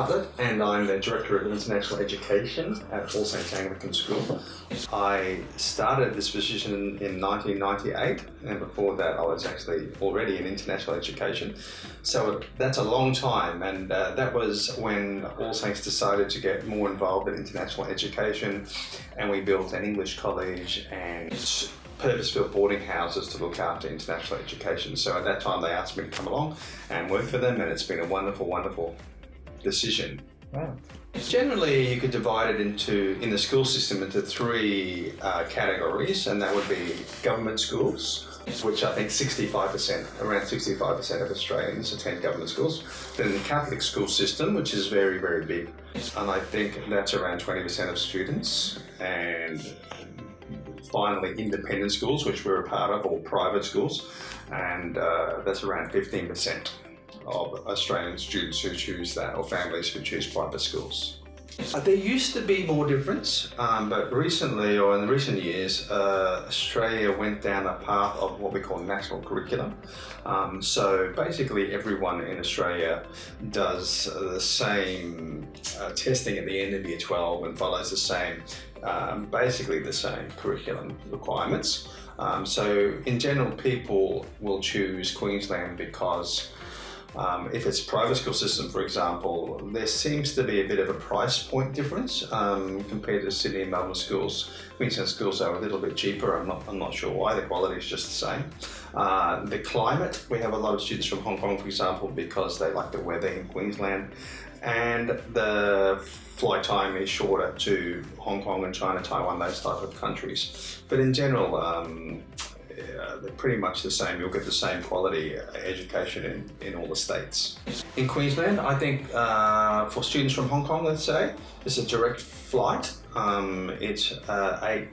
Bartlett, and I'm the Director of International Education at All Saints Anglican School. I started this position in 1998, and before that I was actually already in international education. So that's a long time, and that was when All Saints decided to get more involved in international education, and we built an English college and purpose-built boarding houses to look after international education. So at that time they asked me to come along and work for them, and it's been a wonderful, wonderful decision. Wow. Generally, you could divide it in the school system into three categories, and that would be government schools, which I think around 65% of Australians attend government schools. Then the Catholic school system, which is very, very big, and I think that's around 20% of students. And finally, independent schools, which we're a part of, or private schools, and that's around 15% of Australian students who choose that, or families who choose private schools. There used to be more difference, but recently, or in recent years, Australia went down a path of what we call national curriculum. So basically everyone in Australia does the same testing at the end of Year 12 and follows the same, basically the same curriculum requirements. So in general, people will choose Queensland because if it's a private school system, for example, there seems to be a bit of a price point difference compared to Sydney and Melbourne schools. Queensland schools are a little bit cheaper. I'm not sure why. The quality is just the same. The climate, we have a lot of students from Hong Kong, for example, because they like the weather in Queensland, and the flight time is shorter to Hong Kong and China, Taiwan, those type of countries. But in general, they're pretty much the same. You'll get the same quality education in all the states. In Queensland, I think for students from Hong Kong, let's say, it's a direct flight. It's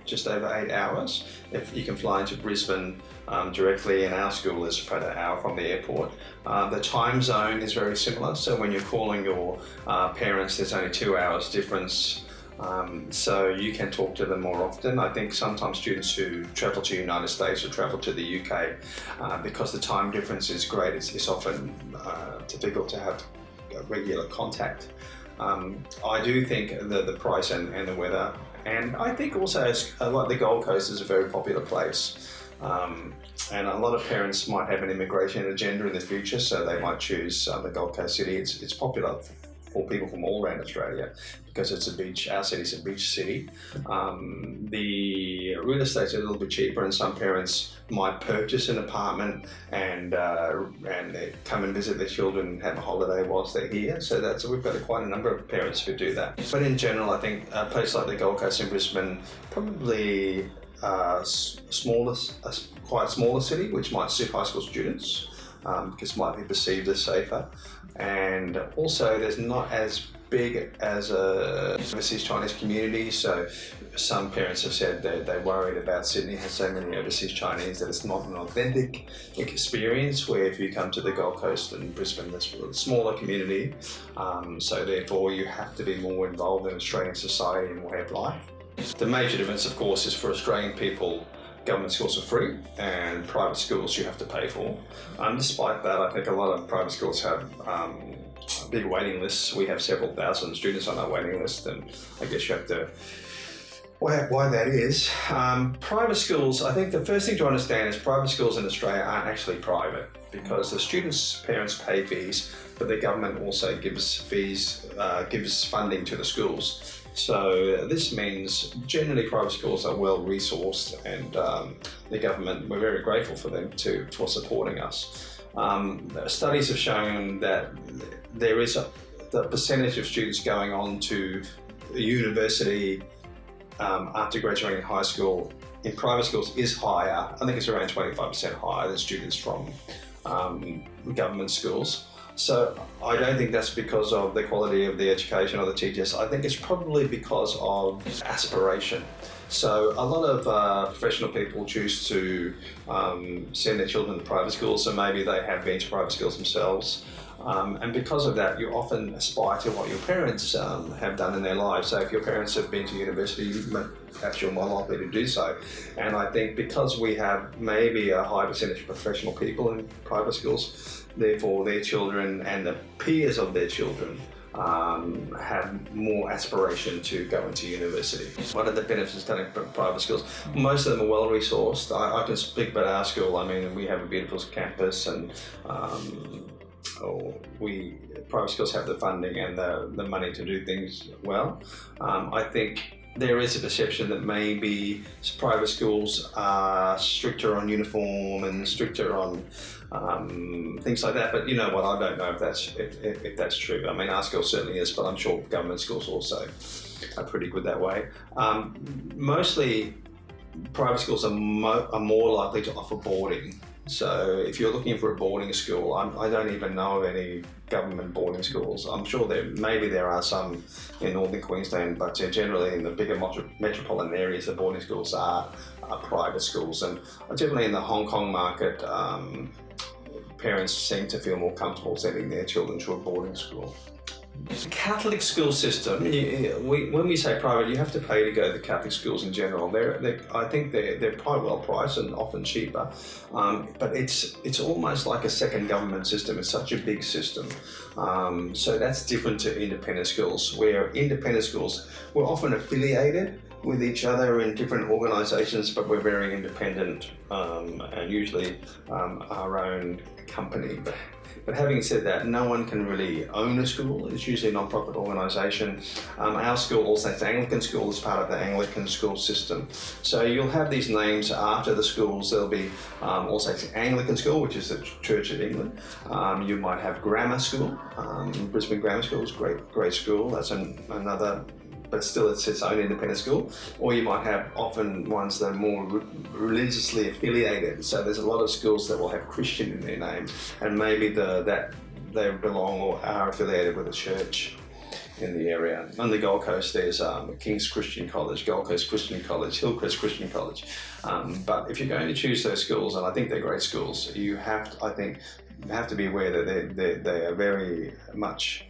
just over 8 hours. If you can fly into Brisbane directly, and our school is about an hour from the airport. The time zone is very similar, so when you're calling your parents, there's only 2 hours difference. So you can talk to them more often. I think sometimes students who travel to the United States or travel to the UK, because the time difference is great, it's often difficult to have regular contact. I do think the price and the weather, and I think also like the Gold Coast is a very popular place. And a lot of parents might have an immigration agenda in the future, so they might choose the Gold Coast city. It's popular for people from all around Australia because it's a beach. Our city's a beach city. The real estate's a little bit cheaper, and some parents might purchase an apartment and they come and visit their children and have a holiday whilst they're here. So we've got quite a number of parents who do that. But in general, I think a place like the Gold Coast in Brisbane, probably quite smaller city, which might suit high school students because it might be perceived as safer. And also there's not as big as a overseas Chinese community, so some parents have said they're worried about Sydney has so many overseas Chinese that it's not an authentic experience, where if you come to the Gold Coast and Brisbane, there's a smaller community, so therefore you have to be more involved in Australian society and way of life. The major difference, of course, is for Australian people, government schools are free and private schools you have to pay for. Despite that, I think a lot of private schools have big waiting lists. We have several thousand students on our waiting list, and I guess you have to why that is. Private schools, I think the first thing to understand is private schools in Australia aren't actually private, because the students' parents pay fees, but the government also gives funding to the schools. So this means generally private schools are well resourced, and the government, we're very grateful for them for supporting us. Studies have shown that there is the percentage of students going on to university after graduating high school in private schools is higher. I think it's around 25% higher than students from government schools. So I don't think that's because of the quality of the education or the teachers. I think it's probably because of aspiration. So a lot of professional people choose to send their children to private schools, so maybe they have been to private schools themselves. And because of that, you often aspire to what your parents have done in their lives. So if your parents have been to university, perhaps you're more likely to do so. And I think because we have maybe a high percentage of professional people in private schools, therefore their children and the peers of their children have more aspiration to go into university. What are the benefits of studying private schools? Most of them are well resourced. I can speak about our school. I mean, we have a beautiful campus, and private schools have the funding and the money to do things well. I think there is a perception that maybe private schools are stricter on uniform and stricter on things like that. But you know what? I don't know if that's true. I mean, our school certainly is, but I'm sure government schools also are pretty good that way. Mostly, private schools are more likely to offer boarding. So if you're looking for a boarding school, I don't even know of any government boarding schools. I'm sure there are some in northern Queensland, but generally in the bigger metropolitan areas, the boarding schools are private schools. And generally in the Hong Kong market, parents seem to feel more comfortable sending their children to a boarding school. Catholic school system, when we say private, you have to pay to go to the Catholic schools in general. I think they're quite well priced and often cheaper, but it's almost like a second government system. It's such a big system. So that's different to independent schools, where independent schools, we're often affiliated with each other in different organisations, but we're very independent and usually our own company. But having said that, no one can really own a school. It's usually a non-profit organisation. Our school, All Saints Anglican School, is part of the Anglican school system. So you'll have these names after the schools. There'll be All Saints Anglican School, which is the Church of England. You might have Grammar School. Brisbane Grammar School is a great school. That's another, but still it's its own independent school. Or you might have often ones that are more religiously affiliated. So there's a lot of schools that will have Christian in their name, and maybe that they belong or are affiliated with a church in the area. On the Gold Coast, there's King's Christian College, Gold Coast Christian College, Hillcrest Christian College. But if you're going to choose those schools, and I think they're great schools, you have to be aware that they are very much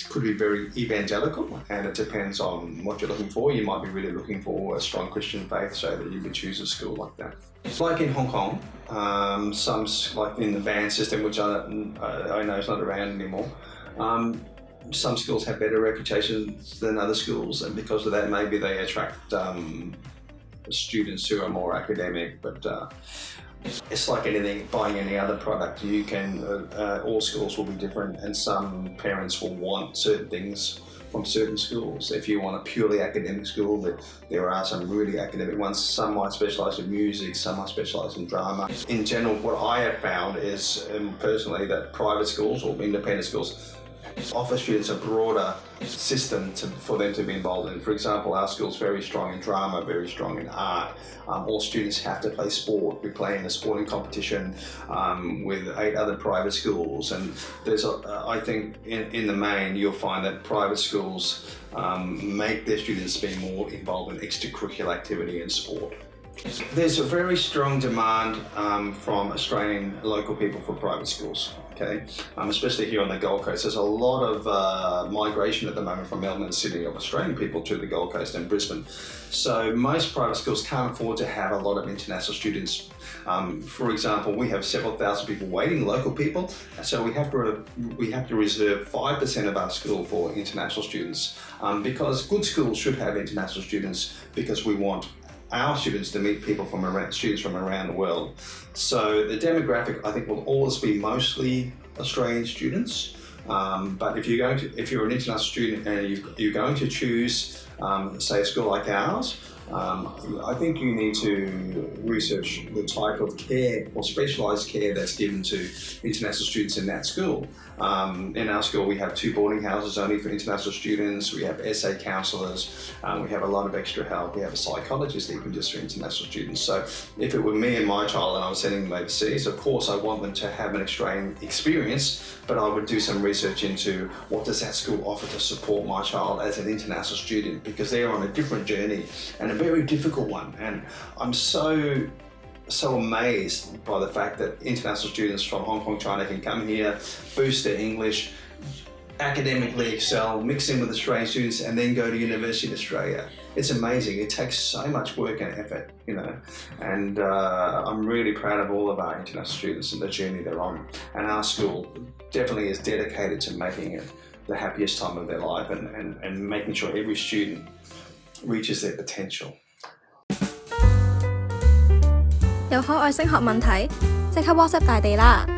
could be very evangelical, and it depends on what you're looking for. You might be really looking for a strong Christian faith, so that you would choose a school like that. It's like in Hong Kong, some like in the band system, which I know is not around anymore. Some schools have better reputations than other schools, and because of that, maybe they attract students who are more academic. But it's like anything, buying any other product. You can, all schools will be different, and some parents will want certain things from certain schools. If you want a purely academic school, there are some really academic ones. Some might specialise in music, some might specialise in drama. In general, what I have found is, personally, that private schools or independent schools offer students a broader system for them to be involved in. For example, our school's very strong in drama, very strong in art. All students have to play sport. We play in a sporting competition with 8 other private schools, and there's I think in the main you'll find that private schools make their students be more involved in extracurricular activity and sport. There's a very strong demand from Australian local people for private schools. Okay, especially here on the Gold Coast. There's a lot of migration at the moment from Melbourne and Sydney of Australian people to the Gold Coast and Brisbane. So most private schools can't afford to have a lot of international students. For example, we have several thousand people waiting, local people, so we have to reserve 5% of our school for international students, because good schools should have international students, because we want our students to meet people students from around the world. So the demographic, I think, will always be mostly Australian students. But if you're an international student and you're going to choose, say, a school like ours, I think you need to research the type of care or specialised care that's given to international students in that school. In our school, we have 2 boarding houses only for international students. We have SA counsellors. We have a lot of extra help. We have a psychologist even just for international students. So if it were me and my child and I was sending them overseas, of course I want them to have an Australian experience, but I would do some research into what does that school offer to support my child as an international student, because they're on a different journey and a very difficult one. And I'm so amazed by the fact that international students from Hong Kong, China can come here, boost their English, academically excel, mix in with Australian students, and then go to university in Australia. It's amazing. It takes so much work and effort, and I'm really proud of all of our international students and the journey they're on. And our school definitely is dedicated to making it the happiest time of their life and making sure every student reaches their potential. 有海外升學問題，即刻 WhatsApp 大地啦！